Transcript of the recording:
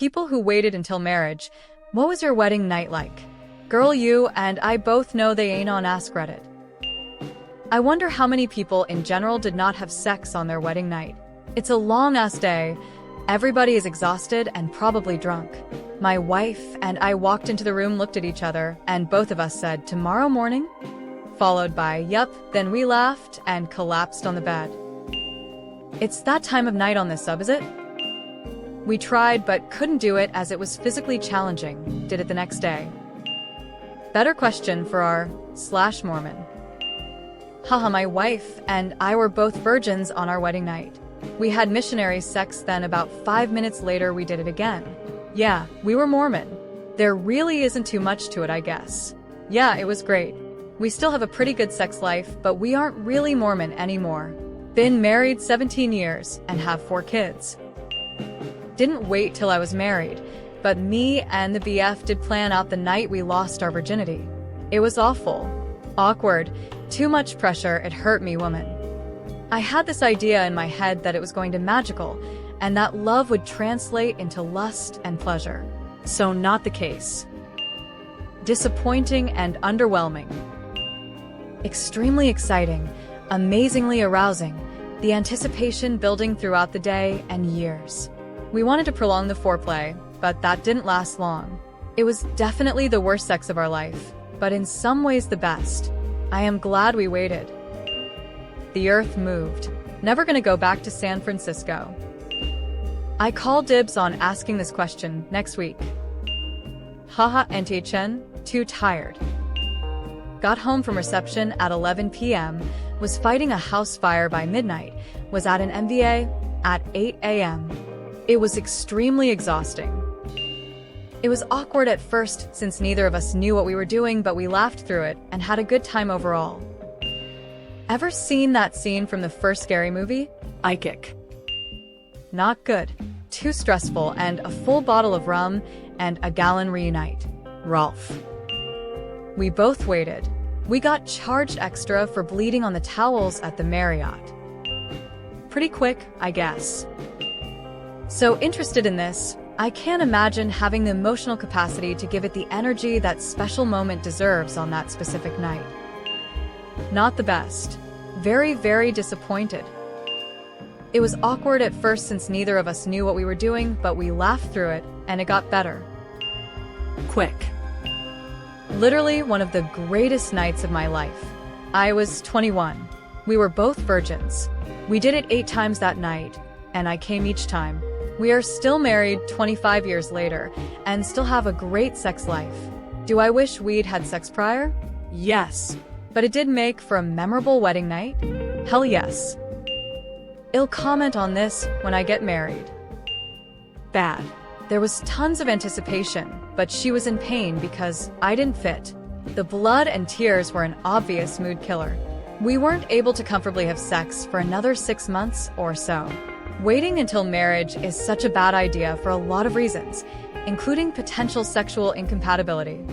people who waited until marriage, what was your wedding night like? Girl, you and I both know they ain't on Ask Reddit. I wonder how many people in general did not have sex on their wedding night. It's a long-ass day. Everybody is exhausted and probably drunk. My wife and I walked into the room, looked at each other, and both of us said, "Tomorrow morning?" Followed by, "Yup," then we laughed and collapsed on the bed. It's that time of night on this sub, is it? We tried but couldn't do it as it was physically challenging. Did it the next day. Better question for r/Mormon. Haha, my wife and I were both virgins on our wedding night. We had missionary sex, then about 5 minutes later we did it again. Yeah, we were Mormon. There really isn't too much to it, I guess. Yeah, it was great. We still have a pretty good sex life, but we aren't really Mormon anymore. Been married 17 years and have 4 kids. Didn't wait till I was married, but me and the BF did plan out the night we lost our virginity. It was awful. Awkward. Too much pressure, it hurt me, woman. I had this idea in my head that it was going to magical, and that love would translate into lust and pleasure. So not the case. Disappointing and underwhelming. Extremely exciting, amazingly arousing, the anticipation building throughout the day and years. We wanted to prolong the foreplay, but that didn't last long. It was definitely the worst sex of our life, but in some ways the best. I am glad we waited. The earth moved. Never gonna go back to San Francisco. I call dibs on asking this question next week. Haha, NTHN, too tired. Got home from reception at 11 p.m., was fighting a house fire by midnight, was at an MVA at 8 a.m. It was extremely exhausting. It was awkward at first since neither of us knew what we were doing, but we laughed through it and had a good time overall. Ever seen that scene from the first Scary Movie? Ike. Not good. Too stressful, and a full bottle of rum and a gallon reunite. Rolf. We both waited. We got charged extra for bleeding on the towels at the Marriott. Pretty quick, I guess. So interested in this, I can't imagine having the emotional capacity to give it the energy that special moment deserves on that specific night. Not the best. Very, very disappointed. It was awkward at first since neither of us knew what we were doing, but we laughed through it, and it got better. Quick. Literally one of the greatest nights of my life. I was 21. We were both virgins. We did it 8 times that night, and I came each time. We are still married 25 years later, and still have a great sex life. Do I wish we'd had sex prior? Yes. But it did make for a memorable wedding night? Hell yes. I'll comment on this when I get married. Bad. There was tons of anticipation, but she was in pain because I didn't fit. The blood and tears were an obvious mood killer. We weren't able to comfortably have sex for another 6 months or so. Waiting until marriage is such a bad idea for a lot of reasons, including potential sexual incompatibility.